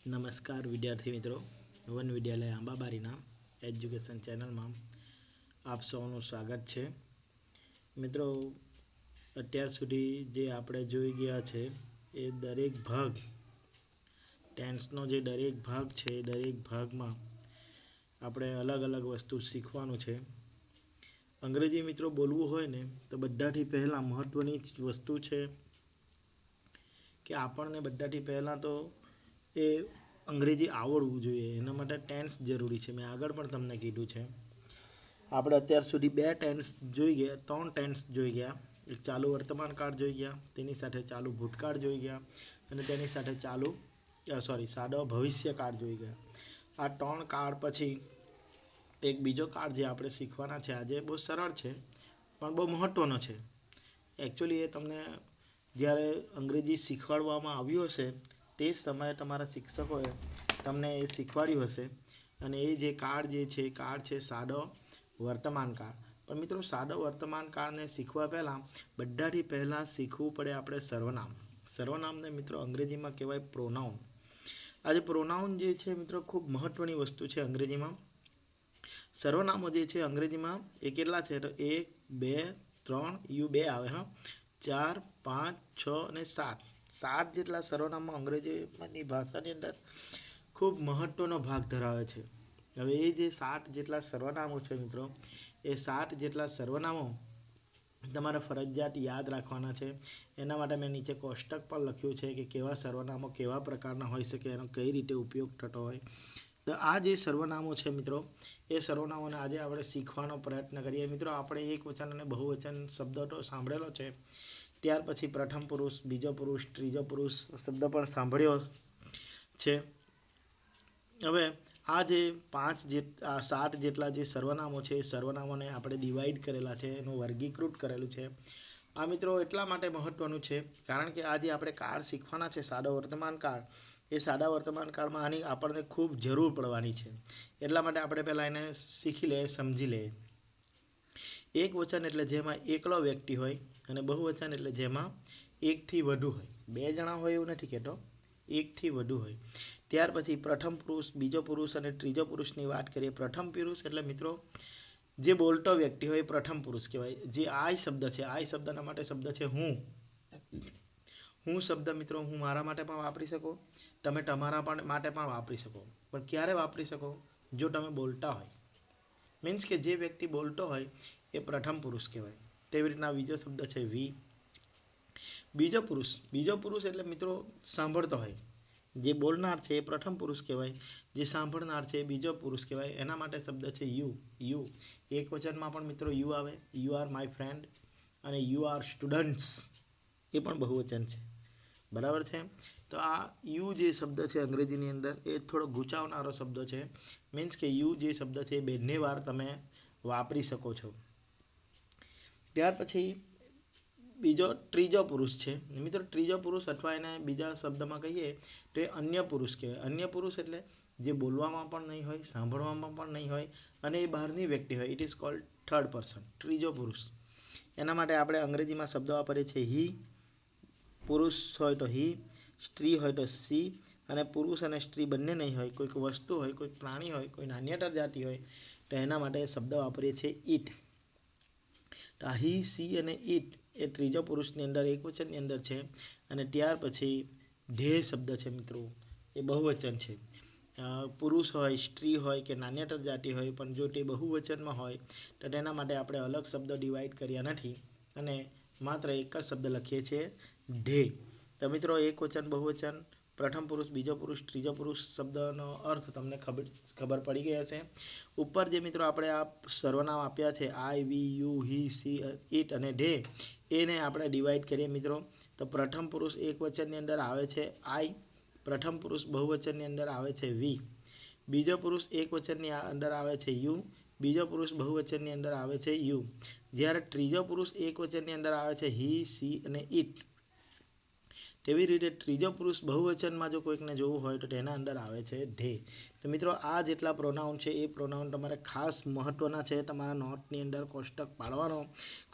નમસ્કાર વિદ્યાર્થી મિત્રો, વન વિદ્યાલય આંબાબારીના એજ્યુકેશન ચેનલમાં આપ સૌનું સ્વાગત છે. મિત્રો, અત્યાર સુધી જે આપણે જોઈ ગયા છે એ દરેક ભાગ ટેન્સનો જે દરેક ભાગ છે એ દરેક ભાગમાં આપણે અલગ અલગ વસ્તુ શીખવાનું છે. અંગ્રેજી મિત્રો બોલવું હોય ને તો બધાથી પહેલાં મહત્ત્વની વસ્તુ છે કે આપણને બધાથી પહેલાં તો એ અંગ્રેજી આવડવું જોઈએ. એના માટે ટેન્સ જરૂરી છે. મેં આગળ પણ તમને કીધું છે. આપણે અત્યાર સુધી 2 ટેન્સ જોઈ ગયા, 3 ટેન્સ જોઈ ગયા. એક ચાલુ વર્તમાન કાળ જોઈ ગયા, તેની સાથે ચાલુ ભૂતકાળ જોઈ ગયા અને તેની સાથે સાદો ભવિષ્યકાળ જોઈ ગયા. આ 3 કાળ પછી એક બીજો કાળ જે આપણે શીખવાના છે આજે બહુ સરળ છે પણ બહુ મહત્ત્વનો છે. એકચ્યુઅલી એ તમને જ્યારે અંગ્રેજી શીખવાડવામાં આવ્યું હશે તે સમયે તમારા શિક્ષકોએ તમને એ શીખવાડ્યું હશે અને એ જે કાળ જે છે કાળ છે સાદો વર્તમાન કાળ. પણ મિત્રો, સાદો વર્તમાન કાળને શીખવા પહેલાં બધાથી પહેલાં શીખવું પડે આપણે સર્વનામ. સર્વનામને મિત્રો અંગ્રેજીમાં કહેવાય પ્રોનાઉન. આજે પ્રોનાઉન જે છે મિત્રો ખૂબ મહત્ત્વની વસ્તુ છે અંગ્રેજીમાં. સર્વનામો જે છે અંગ્રેજીમાં એ કેટલા છે તો 1, 2, 3 યુ 2 આવે, 4, 5, 6 અને 7. 7 જેટલા સર્વનામો અંગ્રેજીની ભાષાની અંદર ખૂબ મહત્ત્વનો ભાગ ધરાવે છે. હવે એ જે 7 જેટલા સર્વનામો છે મિત્રો, એ 7 જેટલા સર્વનામો તમારે ફરજિયાત યાદ રાખવાના છે. એના માટે મેં નીચે કોષ્ટક પણ લખ્યું છે કે કેવા સર્વનામો કેવા પ્રકારના હોઈ શકે, એનો કઈ રીતે ઉપયોગ થતો હોય. તો આ જે સર્વનામો છે મિત્રો, એ સર્વનામોને આજે આપણે શીખવાનો પ્રયત્ન કરીએ. મિત્રો, આપણે એકવચન અને બહુવચન શબ્દ તો સાંભળેલો છે. ત્યાર પછી પ્રથમ પુરુષ, બીજો પુરુષ, ત્રીજો પુરુષ શબ્દ પણ સાંભળ્યો છે. હવે આ જે 7 જેટલા જે સર્વનામો છે એ સર્વનામોને આપણે ડિવાઈડ કરેલા છે, એનું વર્ગીકૃત કરેલું છે. આ મિત્રો એટલા માટે મહત્ત્વનું છે કારણ કે આજે આપણે કાળ શીખવાના છે સાદો વર્તમાન કાળ. એ સાદા વર્તમાન કાળમાં આની આપણને ખૂબ જરૂર પડવાની છે. એટલા માટે આપણે પહેલાં એને શીખી લઈએ, સમજી લઈએ. એક વચન એટલે જેમાં એકલો વ્યક્તિ હોય અને બહુવચન એટલે જેમાં એકથી વધુ હોય. 2 જણા હોય એવું નથી કહેતો, એકથી વધુ હોય. ત્યાર પછી પ્રથમ પુરુષ, બીજો પુરુષ અને ત્રીજો પુરુષની વાત કરીએ. પ્રથમ પુરુષ એટલે મિત્રો જે બોલતો વ્યક્તિ હોય એ પ્રથમ પુરુષ કહેવાય. જે આઈ શબ્દ છે, આઈ શબ્દના માટે શબ્દ છે હું. હું શબ્દ મિત્રો હું મારા માટે પણ વાપરી શકો, તમે તમારા માટે પણ વાપરી શકો. પણ ક્યારે વાપરી શકો? જો તમે બોલતા હોય. મીન્સ કે જે વ્યક્તિ બોલતો હોય એ પ્રથમ પુરુષ કહેવાય. તેવી રીતના બીજો શબ્દ છે વી. બીજો પુરુષ એટલે મિત્રો સાંભળતો હોય. જે બોલનાર છે એ પ્રથમ પુરુષ કહેવાય, જે સાંભળનાર છે એ બીજો પુરુષ કહેવાય. એના માટે શબ્દ છે યુ. એક વચનમાં પણ મિત્રો યુ આવે. યુ આર માય ફ્રેન્ડ અને યુ આર સ્ટુડન્ટ્સ, એ પણ બહુવચન છે. બરાબર છે. તો આ યુ જે શબ્દ છે અંગ્રેજીની અંદર એ થોડો ગૂંચાવનારો શબ્દ છે. મીન્સ કે યુ જે શબ્દ છે એ બંને વાર તમે વાપરી શકો છો. ત્યાર પછી ત્રીજો પુરુષ છે મિત્રો. ત્રીજો પુરુષ અથવા એને બીજા શબ્દમાં કહીએ તો એ અન્ય પુરુષ કહેવાય. અન્ય પુરુષ એટલે જે બોલવામાં પણ નહીં હોય, સાંભળવામાં પણ નહીં હોય અને એ બહારની વ્યક્તિ હોય. It is called third person, ત્રીજો પુરુષ. એના માટે આપણે અંગ્રેજીમાં શબ્દ વાપરીએ છીએ હી. પુરુષ હોય તો હી, સ્ત્રી હોય તો સી અને પુરુષ અને સ્ત્રી બંને નહીં હોય, કોઈક વસ્તુ હોય, કોઈક પ્રાણી હોય, કોઈ નાન્યતર જાતિ હોય તો એના માટે શબ્દ વાપરીએ છીએ ઇટ. તો આ હી, સી અને ઇટ એ ત્રીજો પુરુષની અંદર એકવચનની અંદર છે. અને ત્યાર પછી ધ્યેય શબ્દ છે મિત્રો, એ બહુવચન છે. પુરુષ હોય, સ્ત્રી હોય કે નાન્યતર જાતિ હોય, પણ જો તે બહુવચનમાં હોય તો તેના માટે આપણે અલગ શબ્દ ડિવાઈડ કર્યા નથી અને માત્ર એક જ શબ્દ લખીએ છીએ ધ્યેય. તો મિત્રો એકવચન, બહુવચન, પ્રથમ પુરુષ, બીજો પુરુષ, ત્રીજો પુરુષ શબ્દનો અર્થ તમને ખબર પડી ગઈ હશે. ઉપર જે મિત્રો આપણે આ સર્વનામ આપ્યા છે આઈ, વી, યુ, હી, સી, ઇટ અને ધ્યેય, એને આપણે ડિવાઈડ કરીએ મિત્રો. તો પ્રથમ પુરુષ એકવચનની અંદર આવે છે આઈ, પ્રથમ પુરુષ બહુવચનની અંદર આવે છે વી, બીજો પુરુષ એકવચનની અંદર આવે છે યુ, બીજો પુરુષ બહુવચનની અંદર આવે છે યુ. જ્યારે ત્રીજો પુરુષ એકવચનની અંદર આવે છે હી, સી અને ઇટ. તેવી રીતે ત્રીજો પુરુષ બહુવચનમાં જો કોઈકને જોવું હોય તો તેના અંદર આવે છે ધે. તો મિત્રો આ જેટલા પ્રોનાઉન છે એ પ્રોનાઉન તમારે ખાસ મહત્ત્વના છે. તમારા નોટની અંદર કોષ્ટક પાડવાનો,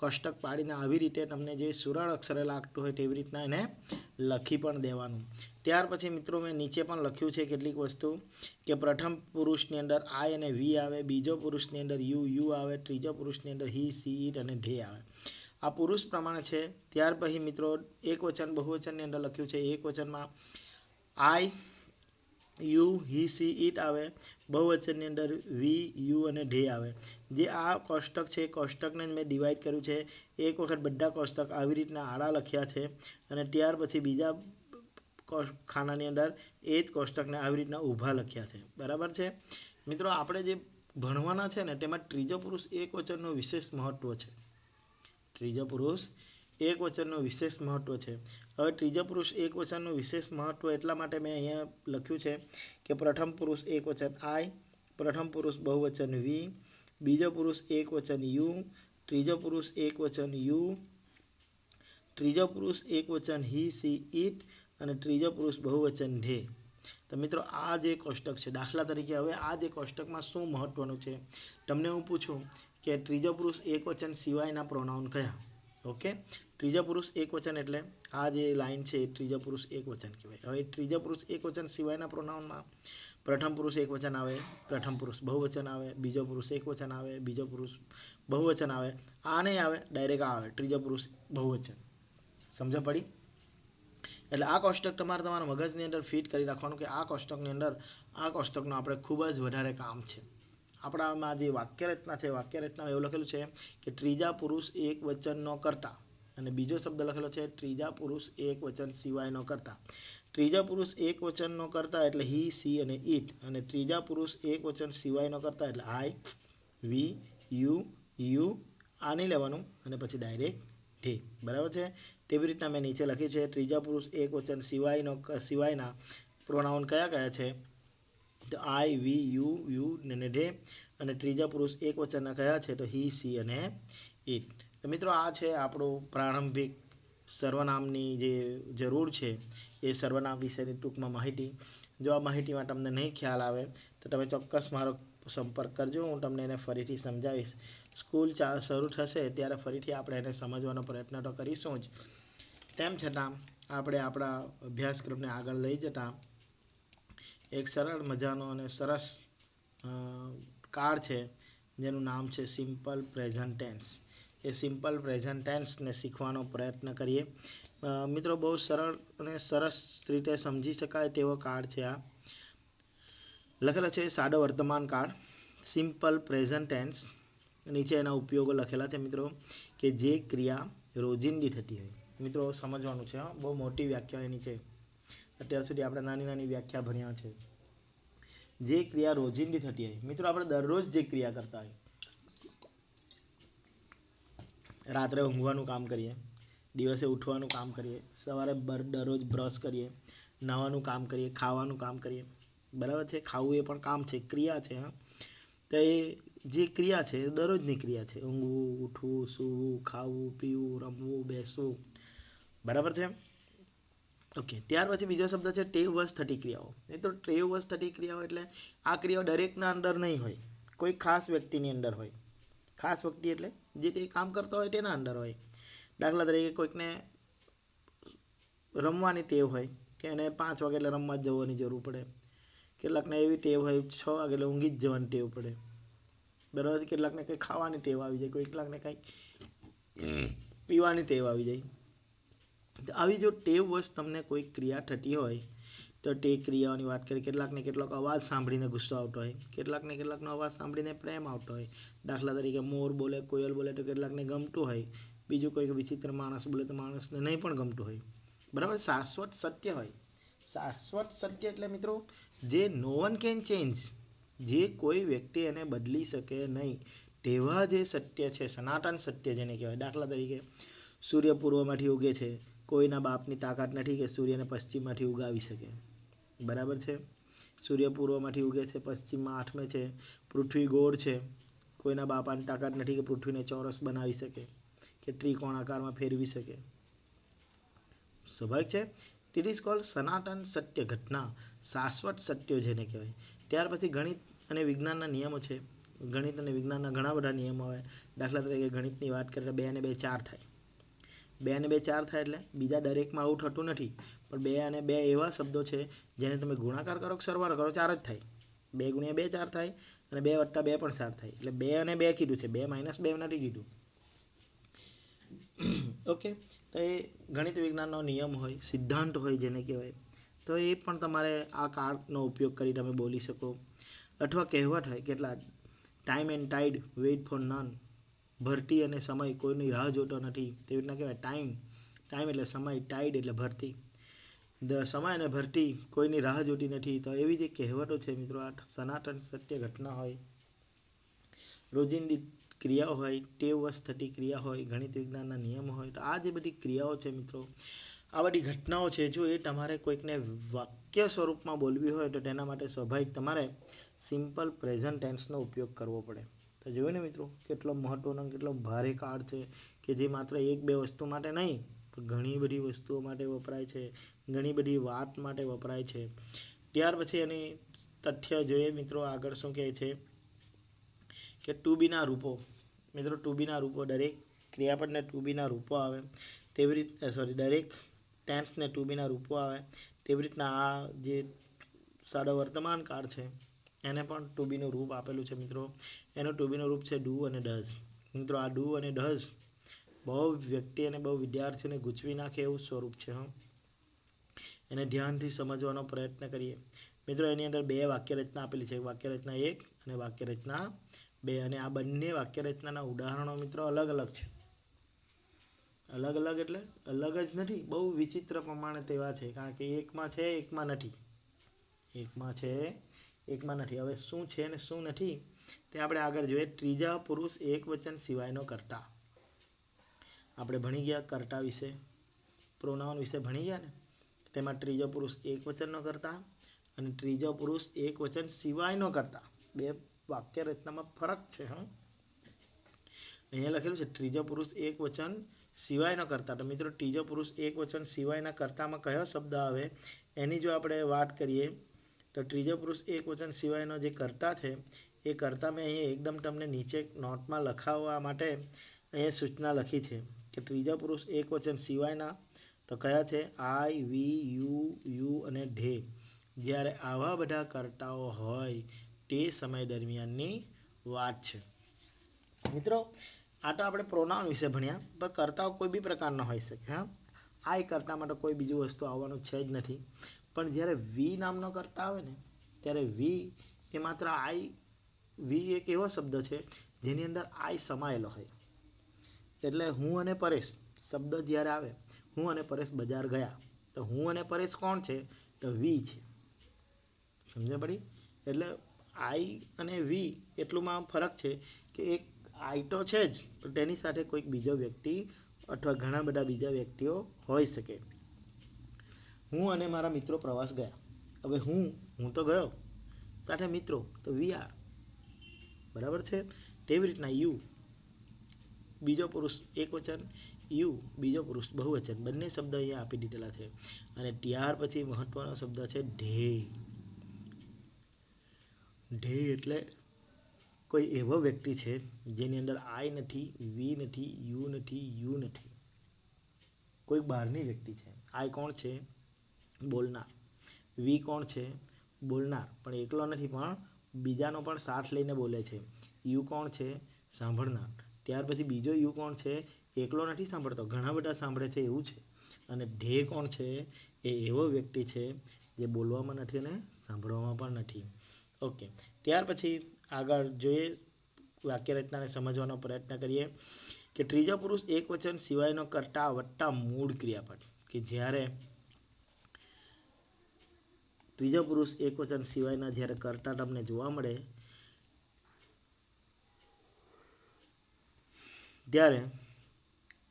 કોષ્ટક પાડીને આવી રીતે તમને જે સરળ અક્ષરે લાગતું હોય તેવી રીતના એને લખી પણ દેવાનું. ત્યાર પછી મિત્રો મેં નીચે પણ લખ્યું છે કેટલીક વસ્તુ કે પ્રથમ પુરુષની અંદર આઈ અને વી આવે, બીજો પુરુષની અંદર યુ આવે, ત્રીજો પુરુષની અંદર હી, સી, ઇટ અને ધે આવે. આ પુરુષ પ્રમાણે છે. ત્યાર પછી મિત્રો એકવચન બહુવચનની અંદર લખ્યું છે. એકવચનમાં આઈ, યુ, હી, સી, ઇટ આવે. બહુવચનની અંદર વી, યુ અને ધે આવે. જે આ કોષ્ટક છે એ કોષ્ટકને મેં ડિવાઈડ કર્યું છે. એક વખત બધા કોષ્ટક આવી રીતના આડા લખ્યા છે અને ત્યાર પછી બીજા ખાનાની અંદર એ જ કોષ્ટકને આવી રીતના ઊભા લખ્યા છે. બરાબર છે મિત્રો. આપણે જે ભણવાના છે ને તેમાં ત્રીજો પુરુષ એકવચનનું વિશેષ મહત્ત્વ છે. ત્રીજો પુરુષ એકવચનનું વિશેષ મહત્ત્વ છે. હવે ત્રીજો પુરુષ એકવચનનું વિશેષ મહત્ત્વ એટલા માટે મેં અહીંયા લખ્યું છે કે પ્રથમ પુરુષ એકવચન આઈ, પ્રથમ પુરુષ બહુવચન વી, બીજો પુરુષ એકવચન યુ, ત્રીજો પુરુષ એકવચન યુ, ત્રીજો પુરુષ એકવચન હી, સી, ઇટ અને ત્રીજો પુરુષ બહુવચન ધે. તો મિત્રો આ જે કોષ્ટક છે, દાખલા તરીકે હવે આ જે કોષ્ટકમાં શું મહત્ત્વનું છે તમને હું પૂછું કે ત્રીજો પુરુષ એકવચન સિવાયના પ્રોનાઉન કયા? ઓકે, ત્રીજો પુરુષ એકવચન એટલે આ જે લાઈન છે એ ત્રીજો પુરુષ એકવચન કહેવાય. હવે ત્રીજો પુરુષ એકવચન સિવાયના પ્રોનાઉનમાં પ્રથમ પુરુષ એકવચન આવે, પ્રથમ પુરુષ બહુવચન આવે, બીજો પુરુષ એકવચન આવે, બીજો પુરુષ બહુવચન આવે. આ નહીં આવે, ડાયરેક્ટ આ આવે ત્રીજો પુરુષ બહુવચન. સમજ પડી? એટલે આ કોષ્ટક તમારા મગજની અંદર ફિટ કરી રાખવાનું કે આ કોષ્ટકની અંદર આ કોષ્ટકનું આપણે ખૂબ જ વધારે કામ છે. આપણામાં જે વાક્યરચના છે, વાક્યરચનામાં એવું લખેલું છે કે ત્રીજા પુરુષ એક વચનનો કરતા, અને બીજો શબ્દ લખેલો છે ત્રીજા પુરુષ એક વચન સિવાયનો કરતા. ત્રીજા પુરુષ એક વચનનો કરતા એટલે હી, સી અને ઇટ, અને ત્રીજા પુરુષ એક વચન સિવાયનો કરતા એટલે આઈ, વી, યુ આ નહીં લેવાનું અને પછી ડાયરેક્ટ ધે. બરાબર છે. તેવી રીતના મેં નીચે લખ્યું છે ત્રીજા પુરુષ એક વચન સિવાયના પ્રોનાઉન કયા કયા છે? તો આઈ, વી, યુ અને ધે. અને ત્રીજા પુરુષ એક વચનના કયા છે? તો હી, સી અને ઇટ. તો મિત્રો આ છે આપણું પ્રારંભિક સર્વનામની જે જરૂર છે એ સર્વનામ વિશેની ટૂંકમાં માહિતી. જો આ માહિતીમાં તમને નહીં ખ્યાલ આવે તો તમે ચોક્કસ મારો સંપર્ક કરજો. હું તમને એને ફરીથી સમજાવીશ. સ્કૂલ શરૂ થશે ત્યારે ફરીથી આપણે એને સમજવાનો પ્રયત્ન તો કરીશું જ. તેમ છતાં આપણે આપણા અભ્યાસક્રમને આગળ લઈ જતાં એક સરળ મજાનો અને સરસ કાર્ડ છે જેનું નામ છે સિમ્પલ પ્રેઝન્ટ ટેન્સ. એ સિમ્પલ પ્રેઝન્ટ ટેન્સને શીખવાનો પ્રયત્ન કરીએ. મિત્રો બહુ સરળ અને સરસ રીતે સમજી શકાય તેવો કાર્ડ છે. આ લખેલો છે સાદો વર્તમાન કાળ, સિમ્પલ પ્રેઝન્ટ ટેન્સ. નીચે એના ઉપયોગો લખેલા છે મિત્રો કે જે ક્રિયા રોજિંદી થતી હોય. મિત્રો સમજવાનું છે, બહુ મોટી વ્યાખ્યા એની છે. અત્યાર સુધી આપણે નાની નાની વ્યાખ્યા ભણ્યા છે. જે ક્રિયા રોજિંદી થતી હોય, મિત્રો આપણે દરરોજ જે ક્રિયા કરતા હોય, રાત્રે ઊંઘવાનું કામ કરીએ, દિવસે ઉઠવાનું કામ કરીએ, સવારે દરરોજ બ્રશ કરીએ, નાહવાનું કામ કરીએ, ખાવાનું કામ કરીએ. બરાબર છે. ખાવું એ પણ કામ છે, ક્રિયા છે. તો એ જે ક્રિયા છે એ દરરોજની ક્રિયા છે. ઊંઘવું, ઉઠવું, સૂવું, ખાવું, પીવું, રમવું, બેસવું. બરાબર છે. ઓકે. ત્યાર પછી બીજો શબ્દ છે ટેવવશ થતી ક્રિયાઓ. એ તો ટેવવશ થતી ક્રિયાઓ એટલે આ ક્રિયાઓ દરેકના અંદર નહીં હોય, કોઈ ખાસ વ્યક્તિની અંદર હોય. ખાસ વ્યક્તિ એટલે જે તે કામ કરતા હોય તેના અંદર હોય. દાખલા તરીકે કોઈકને રમવાની ટેવ હોય કે એને 5 વાગે એટલે રમવા જ જવાની જરૂર પડે. કેટલાકને એવી ટેવ હોય 6 વાગે એટલે ઊંઘી જ જવાની ટેવ પડે. બરાબર. કેટલાકને કંઈ ખાવાની ટેવ આવી જાય, કેટલાકને કંઈક પીવાની ટેવ આવી જાય. આવી જો ટેવવશ તમને કોઈ ક્રિયા થતી હોય તો તે ક્રિયાઓની વાત કરીએ. કેટલાકને કેટલાક અવાજ સાંભળીને ગુસ્સો આવતો હોય, કેટલાકને કેટલાકનો અવાજ સાંભળીને પ્રેમ આવતો હોય. દાખલા તરીકે મોર બોલે, કોયલ બોલે તો કેટલાકને ગમતું હોય, બીજું કોઈ વિચિત્ર માણસ બોલે તો માણસને નહીં પણ ગમતું હોય. બરાબર. શાશ્વત સત્ય હોય. શાશ્વત સત્ય એટલે મિત્રો જે નો વન કેન ચેન્જ, જે કોઈ વ્યક્તિ એને બદલી શકે નહીં તેવા જે સત્ય છે, સનાતન સત્ય જેને કહેવાય. દાખલા તરીકે સૂર્ય પૂર્વમાંથી ઉગે છે, કોઈના બાપની તાકાત નથી કે સૂર્યને પશ્ચિમમાંથી ઉગાવી શકે. બરાબર છે. સૂર્ય પૂર્વમાંથી ઉગે છે, પશ્ચિમમાં આઠમે છે. પૃથ્વી ગોળ છે, કોઈના બાપાની તાકાત નથી કે પૃથ્વીને ચોરસ બનાવી શકે કે ત્રિકોણ આકારમાં ફેરવી શકે. સ્વાભાવિક છે. ઇટ ઇઝ કોલ્ડ સનાતન સત્ય ઘટના, શાશ્વત સત્યો જેને કહેવાય. ત્યાર પછી ગણિત અને વિજ્ઞાનના નિયમો છે. ગણિત અને વિજ્ઞાનના ઘણા બધા નિયમો આવે. દાખલા તરીકે ગણિતની વાત કરીએ તો 2 અને 2 4 થાય. 2 અને 2 4 થાય એટલે બીજા દરેકમાં આવું થતું નથી, પણ 2 અને 2 એવા શબ્દો છે જેને તમે ગુણાકાર કરો કે સરવાળો કરો 4 જ થાય. 2 ગુણ્યા 2 4 થાય અને 2 વત્તા 2 પણ 4 થાય. એટલે 2 અને 2 કીધું છે, 2 માઇનસ 2 નથી કીધું. ઓકે, તો એ ગણિત વિજ્ઞાનનો નિયમ હોય, સિદ્ધાંત હોય જેને કહેવાય, તો એ પણ તમારે આ કાર્ડનો ઉપયોગ કરી તમે બોલી શકો. અથવા કહેવત હોય કેટલા, time and ટાઈડ weight four none, ભરતી અને સમય કોઈની રાહ જોતો નથી. તેવી રીતના કહેવાય ટાઈમ એટલે સમય, ટાઈડ એટલે ભરતી, સમય અને ભરતી કોઈની રાહ જોતી નથી. તો એવી જે કહેવતો છે મિત્રો, આ સનાતન સત્ય ઘટના હોય, રોજિંદી ક્રિયાઓ હોય, ટેવવશ થતી ક્રિયા હોય, ગણિત વિજ્ઞાનના નિયમો હોય, તો આ જે બધી ક્રિયાઓ છે મિત્રો, આ બધી ઘટનાઓ છે, જો એ તમારે કોઈકને વાક્ય સ્વરૂપમાં બોલવી હોય તો તેના માટે સ્વાભાવિક તમારે સિમ્પલ પ્રેઝન્ટ ટેન્સનો ઉપયોગ કરવો પડે. તો જોયું ને મિત્રો, કેટલો મહત્ત્વનો કેટલો ભારે કાર્ડ છે કે જે માત્ર 1-2 વસ્તુ માટે નહીં, પણ ઘણી બધી વસ્તુઓ માટે વપરાય છે, ઘણી બધી વાત માટે વપરાય છે. ત્યાર પછી એની તથ્ય જોઈએ મિત્રો, આગળ શું કહે છે કે ટુ બીના રૂપો. મિત્રો ટુ બીના રૂપો, દરેક ક્રિયાપદને ટુ બીના રૂપો આવે તેવી રીતે, દરેક ટેન્સને ટુ બીના રૂપો આવે તેવી રીતના આ જે સાદો વર્તમાન કાળ છે એને પણ ટુ બીનું રૂપ આપેલું છે મિત્રો. એનું ટુ બીનું રૂપ છે ડુ અને ડઝ. મિત્રો આ ડુ અને ડઝ બહુ વ્યક્તિ અને બહુ વિદ્યાર્થીઓને ગૂંચવી નાખે એવું સ્વરૂપ છે. એને ધ્યાનથી સમજવાનો પ્રયત્ન કરીએ મિત્રો. એની અંદર 2 વાક્યરચના આપેલી છે, વાક્યરચના 1 અને વાક્યરચના 2, અને આ બંને વાક્યરચનાના ઉદાહરણો મિત્રો અલગ અલગ છે. અલગ અલગ એટલે અલગ જ નથી, બહુ વિચિત્ર પ્રમાણે તેવા છે, કારણ કે એકમાં છે એકમાં નથી, એકમાં છે એકમાં નથી. હવે શું છે ને શું નથી તે આપણે આગળ જોઈએ. ત્રીજા પુરુષ એક વચન સિવાયનો કર્તા. આપણે ભણી ગયા કર્તા વિશે, પ્રોનાઉન વિશે ભણી ગયા ને, તેમાં ત્રીજો પુરુષ એક વચનનો કર્તા અને ત્રીજો પુરુષ એક વચન સિવાયનો કર્તા, 2 વાક્ય રચનામાં ફરક છે. અહીંયા લખેલું છે ત્રીજો પુરુષ એક વચન સિવાયનો કર્તા. તો મિત્રો ત્રીજો પુરુષ એક વચન સિવાયના કર્તામાં કયો શબ્દ આવે એની જો આપણે વાત કરીએ તો ત્રીજો પુરુષ એક વચન સિવાયનો જે કર્તા છે એ કર્તા મેં અહીં એકદમ તમને નીચે નોટમાં લખાવવા માટે અહીંયા સૂચના લખી છે કે ત્રીજા પુરુષ એક વચન સિવાયના તો કયા છે, આઈ, વી, યુ અને ઢે. જ્યારે આવા બધા કર્તાઓ હોય તે સમય દરમિયાનની વાત છે. મિત્રો આ તો આપણે પ્રોનાઉન વિશે ભણ્યા, પણ કર્તાઓ કોઈ બી પ્રકારના હોઈ શકે. આ એક કર્તા માટે કોઈ બીજું વસ્તુ આવવાનું છે જ નથી. પણ જ્યારે વી નામનો કર્તા આવે ને ત્યારે વી એ માત્ર આઈ, વી એક એવો શબ્દ છે જેની અંદર આઈ સમાયેલો હોય. એટલે હું અને પરેશ શબ્દ જ્યારે આવે, હું અને પરેશ બજાર ગયા, તો હું અને પરેશ કોણ છે તો વી છે. સમજે પડી? એટલે આઈ અને વી એટલુંમાં ફરક છે કે એક આઈ તો છે જ, પણ તેની સાથે કોઈક બીજો વ્યક્તિ અથવા ઘણા બધા બીજા વ્યક્તિઓ હોઈ શકે. હું અને મારા મિત્રો પ્રવાસ ગયા. હવે હું તો ગયો, સાથે મિત્રો તો વી આર, બરાબર છે. તેવી રીતના યુ બીજો પુરુષ એક વચન, યુ બીજો પુરુષ બહુવચન, બંને શબ્દ અહીંયા આપી દીધેલા છે. અને ત્યાર પછી મહત્વનો શબ્દ છે ધ્યેય. ધ્યેય એટલે કોઈ એવો વ્યક્તિ છે જેની અંદર આઈ નથી, વી નથી, યુ નથી, કોઈ બહારની વ્યક્તિ છે. આઈ કોણ છે? બોલનાર. વી કોણ છે? બોલનાર, પણ એકલો નથી, પણ બીજાનો પણ સાથ લઈને બોલે છે. યુ કોણ છે? સાંભળનાર. ત્યાર પછી બીજો યુ કોણ છે? એકલો નથી સાંભળતો, ઘણા બધા સાંભળે છે એવું છે. અને ધ્યેય કોણ છે? એ એવો વ્યક્તિ છે જે બોલવામાં નથી અને સાંભળવામાં પણ નથી. ઓકે, ત્યાર પછી આગળ જોઈએ, વાક્યરચનાને સમજવાનો પ્રયત્ન કરીએ કે ત્રીજો પુરુષ એક વચન સિવાયનો કર્તા વત્તા મૂળ ક્રિયાપદ. કે જ્યારે ત્રીજો પુરુષ એક વચન સિવાયના જ્યારે કર્તા તમને જોવા મળે ત્યારે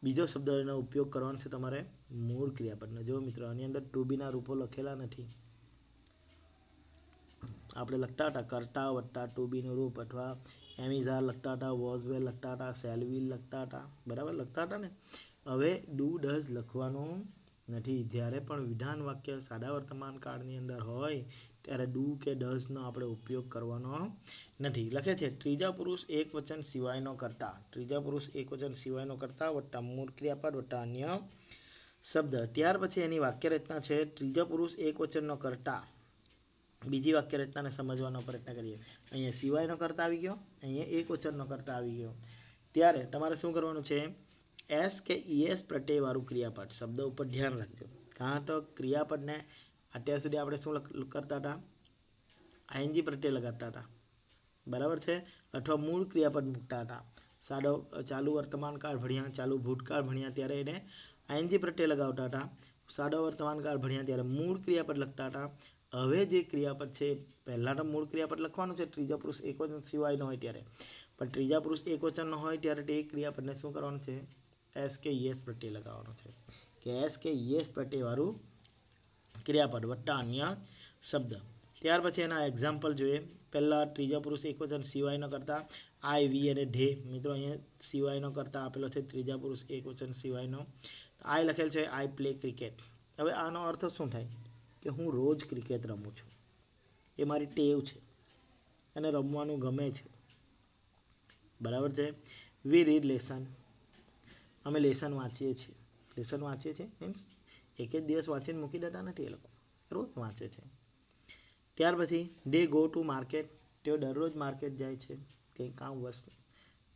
બીજો શબ્દનો ઉપયોગ કરવાનો છે તમારે મૂળ ક્રિયાપદનો. જો મિત્રો આની અંદર ટુ બીના રૂપો લખેલા નથી. આપણે લખતા હતા કર્તા વત્તા ટુ બીનું રૂપ, અથવા એમિઝાર લખતા હતા, વોઝ વેલ લખતા હતા, સેલ વિલ લખતા હતા, બરાબર લખતા હતા ને. હવે ડુ ડઝ લખવાનું નથી. જ્યારે પણ વિધાન વાક્ય સાદા વર્તમાન કાળની અંદર હોય ત્યારે ડુ કે ડઝનો આપણે ઉપયોગ કરવાનો નથી. લખે છે ત્રીજા પુરુષ એકવચન સિવાયનો કર્તા. ત્રીજા પુરુષ એકવચન સિવાયનો કર્તા વત્તા મૂળ ક્રિયાપદ વત્તા અન્ય શબ્દ. ત્યાર પછી એની વાક્યરચના છે ત્રીજા પુરુષ એકવચનનો કર્તા. બીજી વાક્યરચનાને સમજવાનો પ્રયત્ન કરીએ. અહીંયા સિવાયનો કર્તા આવી ગયો, અહીંયા એકવચનનો કર્તા આવી ગયો. ત્યારે તમારે શું કરવાનું છે? એસ કે ઈએસ પ્રત્યયવાળું ક્રિયાપદ શબ્દ ઉપર ધ્યાન રાખજો. કારણ તો ક્રિયાપદને અત્યાર સુધી આપણે શું કરતા હતા? આઈએનજી પ્રત્યય લગાડતા હતા, બરાબર છે, અથવા મૂળ ક્રિયાપદ મૂકતા હતા. સાદો ચાલુ વર્તમાન કાળ ભણ્યા, ચાલુ ભૂતકાળ ભણ્યા ત્યારે એને આઈએનજી પ્રત્યય લગાવતા હતા. સાદો વર્તમાન કાળ ભણ્યા ત્યારે મૂળ ક્રિયાપદ લખતા હતા. હવે જે ક્રિયાપદ છે પહેલાં તો મૂળ ક્રિયાપદ લખવાનું છે ત્રીજા પુરુષ એકવચન સિવાયનો હોય ત્યારે, પણ ત્રીજા પુરુષ એકવચનનો હોય ત્યારે તે ક્રિયાપદને શું કરવાનું છે? એસ કે ઈએસ પ્રત્યય લગાવવાનો છે કે એસ કે ઈએસ પ્રત્યયવાળું ક્રિયાપદ વત્તા અન્ય શબ્દ. ત્યાર પછી એના એક્ઝામ્પલ જોઈએ. પહેલાં ત્રીજા પુરુષ એકવચન સિવાયનો કરતા આઈ, વી અને ધે. મિત્રો અહીંયા સિવાયનો કરતા આપેલો છે ત્રીજા પુરુષ એકવચન સિવાયનો. આઈ લખેલ છે આઈ પ્લે ક્રિકેટ. હવે આનો અર્થ શું થાય? કે હું રોજ ક્રિકેટ રમું છું, એ મારી ટેવ છે અને રમવાનું ગમે છે, બરાબર છે. વી રીડ લેસન. અમે લેસન વાંચીએ છીએ. લેસન વાંચીએ છીએ મીન્સ એક જ દિવસ વાંચીને મૂકી દેતા નથી, એ લોકો રોજ વાંચે છે. ત્યાર પછી દે ગો ટુ માર્કેટ. તેઓ દરરોજ માર્કેટ જાય છે કંઈ કામ વસ્તુ,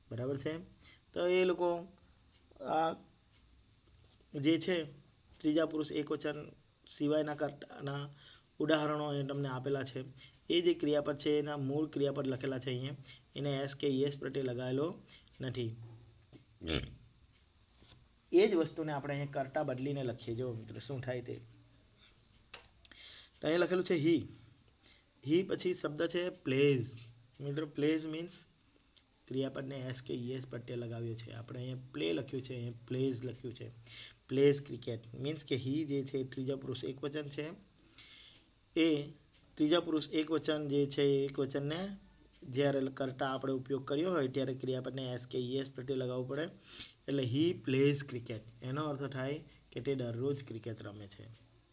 બરાબર છે. તો એ લોકો આ જે છે ત્રીજા પુરુષ એકવચન સિવાયના કર્તાના ઉદાહરણો એ તમને આપેલા છે. એ જે ક્રિયાપદ છે એના મૂળ ક્રિયાપદ લખેલા છે અહીંયા, એને એસ કે ઈએસ પ્રત્યય લગાવેલો નથી. એ જ વસ્તુને આપણે અહીંયા કર્તા બદલીને લખીએ. જો મિત્રો શું થાય તે. તો અહીંયા લખેલું છે હી. હી પછી શબ્દ છે પ્લેઝ. મિત્રો પ્લેઝ મીન્સ ક્રિયાપદને એસ કે ઈએસ પ્રત્યય લગાવ્યો છે. આપણે અહીંયા પ્લે લખ્યું છે, અહીંયા પ્લેઝ લખ્યું છે. પ્લેઝ ક્રિકેટ મીન્સ કે હી જે છે ત્રીજા પુરુષ એકવચન છે. એ ત્રીજા પુરુષ એકવચન જે છે એ એકવચનને જ્યારે કરતા આપણે ઉપયોગ કર્યો હોય ત્યારે ક્રિયાપદને એસ કે ઈએસ પ્રત્યય લગાવવું પડે. એટલે હી પ્લેઝ ક્રિકેટ એનો અર્થ થાય કે તે દરરોજ ક્રિકેટ રમે છે.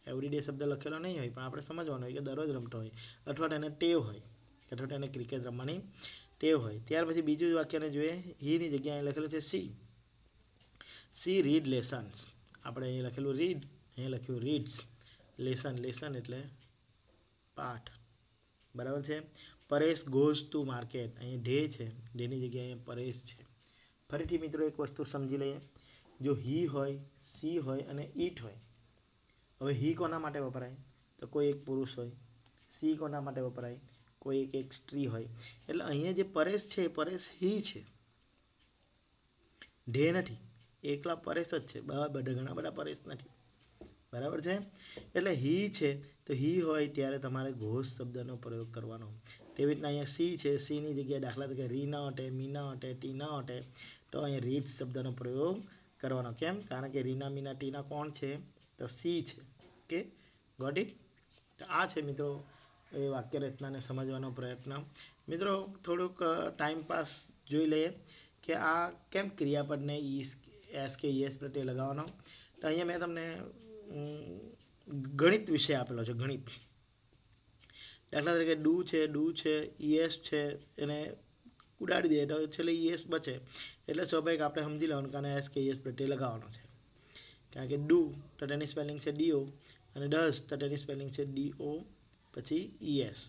એવરીડે શબ્દ લખેલો નહીં હોય પણ આપણે સમજવાનું હોય કે દરરોજ રમતો હોય, અથવા તેને ટેવ હોય, અથવા તેને ક્રિકેટ રમવાની ટેવ હોય. ત્યાર પછી બીજું વાક્યને જોઈએ. હીની જગ્યાએ લખેલું છે સી. C read lessons. આપણે અહીં લખેલું રીડ, અહીં લખ્યું રીડ્સ. લેસન, લેસન એટલે પાઠ, બરાબર છે. Paresh goes to market. અહીં ધે છે, ધેની જગ્યાએ પરેશ છે. ફરીથી મિત્રો એક વસ્તુ સમજી લઈએ. જો હી હોય, સી હોય અને ઈટ હોય. હવે હી કોના માટે વપરાય? તો કોઈ એક પુરુષ હોય. સી કોના માટે વપરાય? કોઈ એક સ્ત્રી હોય. એટલે અહીંયા જે પરેશ છે એ પરેશ હી છે, ધે નથી. એકલા પરેશ જ છે, ઘણા બધા પરેશ નથી, બરાબર છે. એટલે હી છે તો હી હોય ત્યારે તમારે ઘોષ શબ્દનો પ્રયોગ કરવાનો. તેવી રીતના અહીંયા સી છે, સીની જગ્યાએ દાખલા તરીકે રી ન હટે, મી ન હટે, ટી ન હટે, તો અહીંયા રીડ શબ્દનો પ્રયોગ કરવાનો. કેમ? કારણ કે રીના, મીના, ટીના કોણ છે? તો સી છે. Okay, got it. તો આ છે મિત્રો એ વાક્યરચનાને સમજવાનો પ્રયત્ન. મિત્રો થોડુંક ટાઈમપાસ જોઈ લઈએ કે આ કેમ ક્રિયાપદને એસ કે ઈએસ પ્રત્યય લગાવવાનો. તો અહીંયા મેં તમને ગણિત વિષય આપેલો છે. ગણિત દાખલા તરીકે ડુ છે, ઈએસ છે, એને ઉડાડી દે તો છેલ્લે ઈએસ બચે. એટલે સ્વાભાવિક આપણે સમજી લેવાનું કારણ એસ કે ઈએસ પ્રત્યય લગાવવાનો છે. કારણ કે ડુ તો તેની સ્પેલિંગ છે ડીઓ અને ડઝ તો તેની સ્પેલિંગ છે ડીઓ પછી ઈએસ,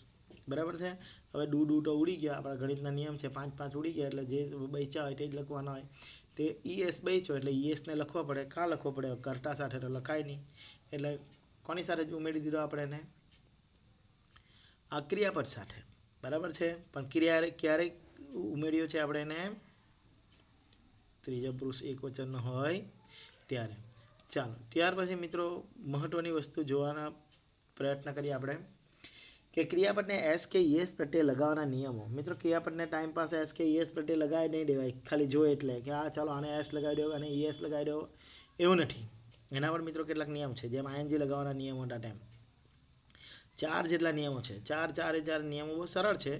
બરાબર છે. હવે ડુ તો ઉડી ગયા, આપણા ગણિતના નિયમ છે 5 ઉડી ગયા, એટલે જે બચ્યા હોય તે જ લખવાના હોય. તે ઈએસ બચ્યો એટલે ઈએસને લખવા પડે. કાં લખવો પડે? કર્તા સાથે તો લખાય નહીં, એટલે કોની સાથે જ ઉમેરી દીધો આપણે એને? આ ક્રિયાપદ સાથે, બરાબર છે. પણ ક્યારેક ઉમેર્યો છે આપણે એને? ત્રીજા પુરુષ એકવચનનો હોય ત્યારે. ચાલો ત્યાર પછી મિત્રો મહત્વની વસ્તુ જોવાના પ્રયત્ન કરીએ આપણે કે ક્રિયાપદને એસ કે ઈએસ પ્રત્યય લગાવવાના નિયમો. મિત્રો ક્રિયાપદને ટાઈમ પાસ એસ કે ઈએસ પ્રત્યય લગાવી નહીં દેવાય, ખાલી જો એટલે કે આ ચાલો આને એસ લગાવી દો અને ઈએસ લગાવી દો, એવું નથી. એના પર મિત્રો કેટલાક નિયમ છે. જેમ આઈએનજી લગાવવાના નિયમો હતા તેમ 4 જેટલા નિયમો છે. 4 નિયમો બહુ સરળ છે.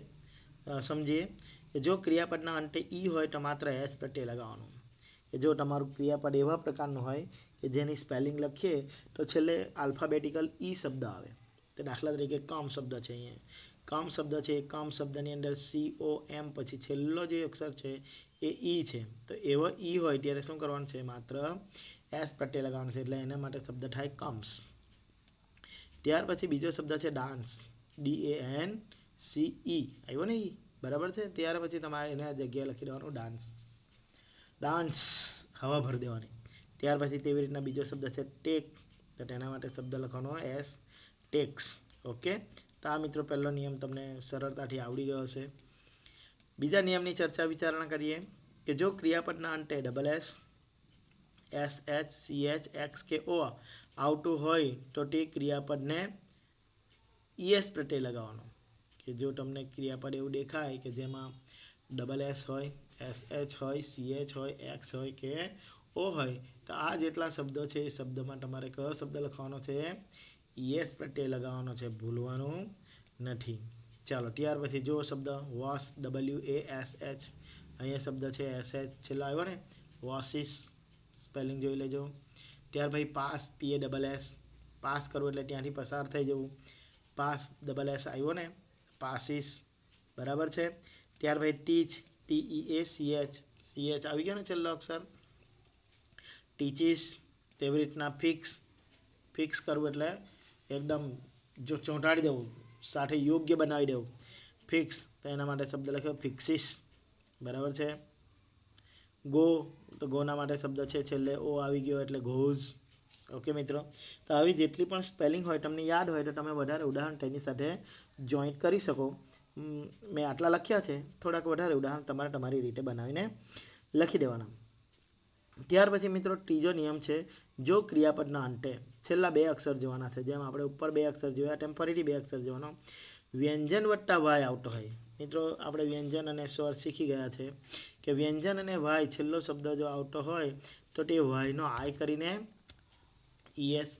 સમજીએ કે જો ક્રિયાપદના અંતે ઈ હોય તો માત્ર એસ પ્રત્યય લગાવવાનું. કે જો તમારું ક્રિયાપદ એવા પ્રકારનું હોય કે જેની સ્પેલિંગ લખીએ તો છેલ્લે આલ્ફાબેટિકલ ઈ શબ્દ આવે. તો દાખલા તરીકે કમ શબ્દ છે, અહીંયા કમ શબ્દ છે, કમ શબ્દની અંદર COM પછી છેલ્લો જે અક્ષર છે એ ઈ છે. તો એવો ઈ હોય ત્યારે શું કરવાનું છે, માત્ર એસ પ્રત્યય લગાવવાનું છે, એટલે એના માટે શબ્દ થાય કમ્સ. ત્યાર પછી બીજો શબ્દ છે ડાન્સ, DANCE, આવ્યો ને ઈ, બરાબર છે. ત્યાર પછી તમારે એના જગ્યાએ લખી દેવાનું ડાન્સ, ડાન્સ હવા ભરી દેવાની. ત્યાર પછી તેવી રીતના બીજો શબ્દ છે ટેક, તો તેના માટે શબ્દ લખવાનો એસ, ટેક્સ. ઓકે, તો આ મિત્રો પહેલો નિયમ તમને સરળતાથી આવડી ગયો હશે. બીજા નિયમની ચર્ચા વિચારણા કરીએ કે જો ક્રિયાપદના અંતે double S, SH, CH, X કે O આવતું હોય તો તે ક્રિયાપદને ES પ્રત્યય લગાવવાનો. કે જો તમને ક્રિયાપદ એવું દેખાય કે જેમાં ડબલ એસ હોય, SH હોય, CH હોય, X હોય કે O હોય, તો આ જેટલા શબ્દો છે એ શબ્દમાં તમારે કયો શબ્દ લખવાનો છે, ES પ્રત્યય લગાવવાનો છે, ભૂલવાનું નથી. ચાલો, ત્યાર પછી જો શબ્દ વોશ, WASH, અહીંયા શબ્દ છે SH છેલ્લો આવ્યો ને, વોશિસ, સ્પેલિંગ જોઈ લેજો. ત્યાર પછી પાસ, PASS, પાસ કરવું એટલે ત્યાંથી પસાર થઈ જવું, પાસ, ડબલ એસ આવ્યો ને, પાસીસ, બરાબર છે. ત્યાર પછી ટીચ, TEACH આવી ગયો ને છેલ્લો અક્ષર, ટીચીસ. તેવી રીતના ફિક્સ, ફિક્સ કરવું એટલે એકદમ જો ચોંટાડી દેવું, સાથે યોગ્ય બનાવી દેવું, ફિક્સ. તો એના માટે શબ્દ લખ્યો ફિક્સિસ, બરાબર છે. ગો, તો ગોના માટે શબ્દ છે છેલ્લે O આવી ગયો એટલે ગોઝ. ઓકે મિત્રો, તો આવી જેટલી પણ સ્પેલિંગ હોય તમને યાદ હોય તો તમે વધારે ઉદાહરણ તેની સાથે જોઈન્ટ કરી શકો. મેં આટલા લખ્યા છે, થોડાક વધારે ઉદાહરણ તમારે તમારી રીતે બનાવીને લખી દેવાના. ત્યાર પછી મિત્રો ત્રીજો નિયમ છે, જો ક્રિયાપદના અંતે છેલ્લા બે અક્ષર જોવાના છે, જેમ આપણે ઉપર બે અક્ષર જોયા તેમ ફરીથી બે અક્ષર જોવાનો, વ્યંજન વત્તા વાય આવતો હોય. મિત્રો આપણે વ્યંજન અને સ્વર શીખી ગયા છે કે વ્યંજન અને વાય છેલ્લો શબ્દ જો આવતો હોય તો તે વાયનો આય કરીને ES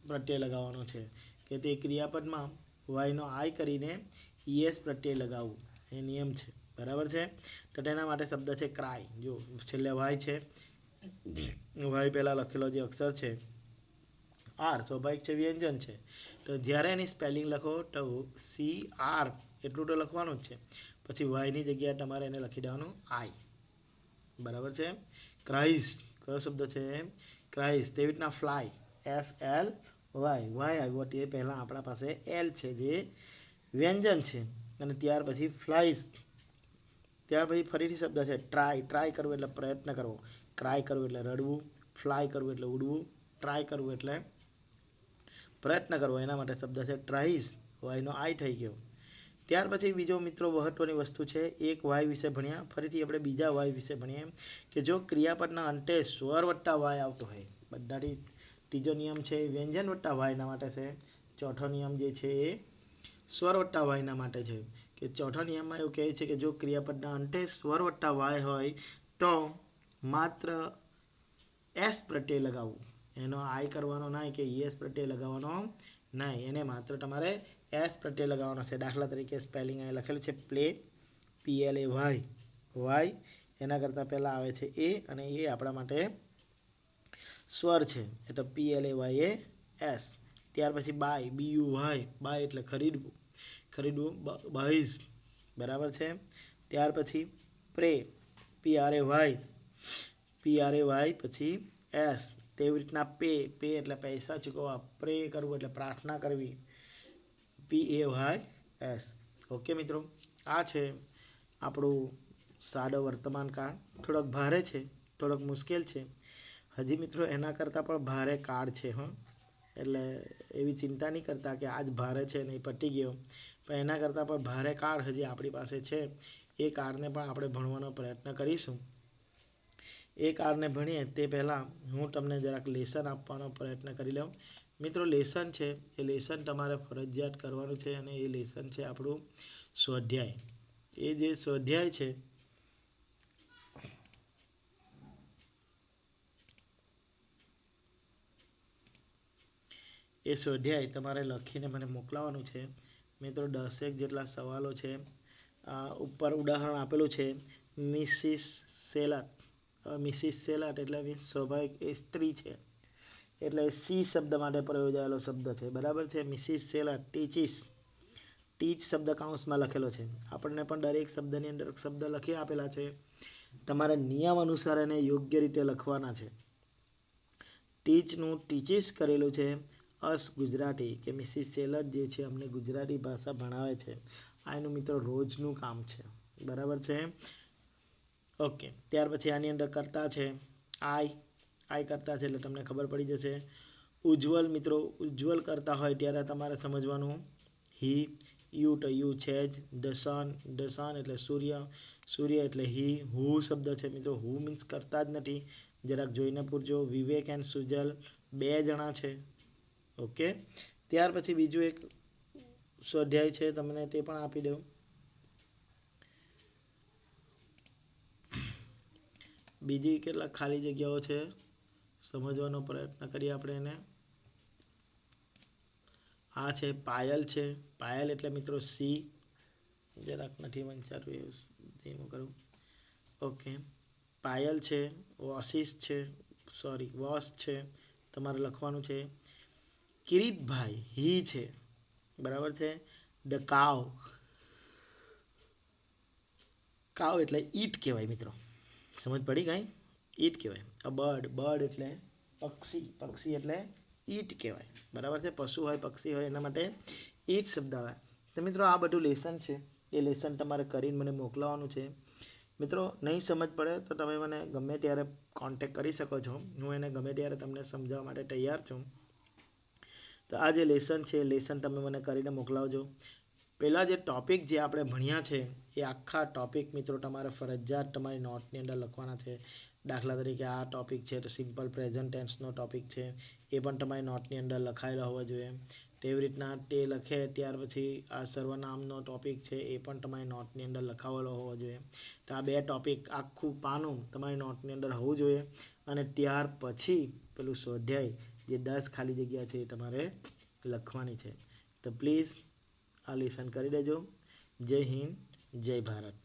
પ્રત્યય લગાવવાનો છે, કે તે ક્રિયાપદમાં વાયનો આય કરીને ES પ્રત્યય લગાવવું એ નિયમ છે, બરાબર છે. તો તેના માટે શબ્દ છે ક્રાય. જો છેલ્લે વાય છે, વાય પહેલાં લખેલો જે અક્ષર છે R સ્વાભાવિક છે, વ્યંજન છે. તો જ્યારે એની સ્પેલિંગ લખો તો CR એટલું તો લખવાનું જ છે, પછી વાયની જગ્યાએ તમારે એને લખી દેવાનું આઈ, બરાબર છે. ક્રાઇસ, કયો શબ્દ છે, ક્રાઇસ. તેવી રીતના ફ્લાય, FLY, વાય આવ્યો તે પહેલાં આપણા પાસે L છે જે વ્યંજન છે, અને ત્યાર પછી ફ્લાઇસ. ત્યાર પછી ફરીથી શબ્દ છે ટ્રાય, ટ્રાય કરવું એટલે પ્રયત્ન કરવો, ક્રાય કરવું એટલે રડવું, ફ્લાય કરવું એટલે ઉડવું, ટ્રાય કરવું એટલે પ્રયત્ન કરવો, એના માટે શબ્દ છે ટ્રાઇસ, વાયનો આઈ થઈ ગયો. ત્યાર પછી બીજો મિત્રો મહત્વની વસ્તુ છે, એક વાય વિશે ભણ્યા, ફરીથી આપણે બીજા વાય વિશે ભણીએ કે જો ક્રિયાપદના અંતે સ્વર વત્તા વાય આવતો હોય. બધાથી ત્રીજો નિયમ છે વ્યંજન વત્તા વાયના માટે છે, ચોથો નિયમ જે છે એ સ્વર વત્તા વાયના માટે છે. કે ચોથા નિયમમાં એવું કહે છે કે જો ક્રિયાપદના અંતે સ્વર વત્તા વાય હોય તો માત્ર એસ પ્રત્યય લગાવવું, એનો આય કરવાનો નહીં કે ES પ્રત્યય લગાવવાનો નહીં, એને માત્ર તમારે એસ પ્રત્યય લગાવવાનો છે. દાખલા તરીકે સ્પેલિંગ અહીં લખેલું છે પ્લે, PLAY, વાય એના કરતાં પહેલાં આવે છે એ, અને એ આપણા માટે સ્વર છે એટલે PLAYS. ત્યાર પછી બાય, BUY, બાય એટલે ખરીદવું, ખરીદવું, બાઈઝ, બરાબર છે. ત્યાર પછી પ્રે, PRAY પછી S. તેવી રીતના પે, પે એટલે પૈસા ચૂકવવા, પ્રે કરવું એટલે પ્રાર્થના કરવી, PAYS. ઓકે મિત્રો, આ છે આપણું સાદો વર્તમાન કાળ. થોડોક ભારે છે, થોડોક મુશ્કેલ છે, હજી મિત્રો એના કરતાં પણ ભારે કાળ છે. એટલે એવી ચિંતા નહીં કરતા કે આજ ભારે છે નહીં પતી ગયો, પણ એના કરતાં પણ ભારે કાળ હજી આપણી પાસે છે. એ કાળને પણ આપણે ભણવાનો પ્રયત્ન કરીશું. એ કાળને ભણીએ તે પહેલાં હું તમને જરાક લેસન આપવાનો પ્રયત્ન કરી લઉં. મિત્રો લેસન છે એ લેસન તમારે ફરજિયાત કરવાનું છે, અને એ લેસન છે આપણું સ્વાધ્યાય. એ જે સ્વાધ્યાય છે એ સ્વાધ્યાય તમારે લખીને મને મોકલાવાનું છે. મિત્રો 10 જેટલા સવાલો છે. ઉપર ઉદાહરણ આપેલું છે મિસિસ સેલટ. મિસિસ સેલટ એટલે મીન્સ સ્વાભાવિક એ સ્ત્રી છે, એટલે સી શબ્દ માટે પ્રયોજાયેલો શબ્દ છે, બરાબર છે. મિસિસ સેલર ટીચીસ, ટીચ શબ્દ કાઉન્સમાં લખેલો છે. આપણને પણ દરેક શબ્દની અંદર શબ્દ લખી આપેલા છે, તમારે નિયમ અનુસાર એને યોગ્ય રીતે લખવાના છે. ટીચનું ટીચીસ કરેલું છે. અસ ગુજરાતી કે મિસિસ સેલર જે છે અમને ગુજરાતી ભાષા ભણાવે છે. આ એનું મિત્રો રોજનું કામ છે, બરાબર છે. ઓકે, ત્યાર પછી આની અંદર કરતા છે આઈ કરતા છે એટલે તમને ખબર પડી જશે. ઉજ્જવલ મિત્રો, ઉજ્જવલ કરતા હોય ત્યારે તમારે સમજવાનું હી, યુ તો યુ છે જ. ધ સન એટલે સૂર્ય, સૂર્ય એટલે હી. હુ શબ્દ છે મિત્રો, હુ મીન્સ કરતા જ નથી, જરાક જોઈને પૂરજો. વિવેક એન્ડ સુજલ 2 જણા છે. ઓકે, ત્યાર પછી બીજું એક સ્વાધ્યાય છે, તમને તે પણ આપી દઉં. બીજી કેટલાક ખાલી જગ્યાઓ છે, સમજવાનો પ્રયત્ન કરીએ આપણે એને. આ છે પાયલ છે, પાયલ એટલે મિત્રો સી, જરાક નથી વંચાતું એવું ધીમું કરું. ઓકે, પાયલ છે. વોશિસ છે, સોરી વોશ છે, તમારે લખવાનું છે. કિરીટભાઈ હી છે, બરાબર છે. ધ કાવ, કાવ એટલે ઈટ કહેવાય મિત્રો, સમજ પડી કાંઈ? ઈટ કહેવાય. અ બર્ડ, બર્ડ એટલે પક્ષી, પક્ષી એટલે ઈટ કહેવાય, બરાબર છે. પશુ હોય પક્ષી હોય એના માટે ઈટ શબ્દ આવે. તો મિત્રો આ બધું લેસન છે, એ લેસન તમારે કરીને મને મોકલવાનું છે. મિત્રો નહીં સમજ પડે તો તમે મને ગમે ત્યારે કોન્ટેક કરી શકો છો, હું એને ગમે ત્યારે તમને સમજાવવા માટે તૈયાર છું. તો આ જે લેસન છે એ લેસન તમે મને કરીને મોકલાવજો. પહેલાં જે ટૉપિક જે આપણે ભણ્યા છે એ આખા ટૉપિક મિત્રો તમારે ફરજિયાત તમારી નોટની અંદર લખવાના છે. દાખલા તરીકે આ ટૉપિક છે તો સિમ્પલ પ્રેઝન્ટ ટેન્સનો ટૉપિક છે, એ પણ તમારી નોટની અંદર લખાયેલો હોવો જોઈએ. તેવી રીતના તે લખે ત્યાર પછી આ સર્વનામનો ટૉપિક છે એ પણ તમારી નોટની અંદર લખાવેલો હોવો જોઈએ. તો આ 2 ટૉપિક આખું પાનું તમારી નોટની અંદર હોવું જોઈએ. અને ત્યાર પછી પેલું સ્વાધ્યાય જે 10 ખાલી જગ્યા છે એ તમારે લખવાની છે. તો પ્લીઝ આ લેસન કરી દેજો. જય હિન્દ, જય ભારત.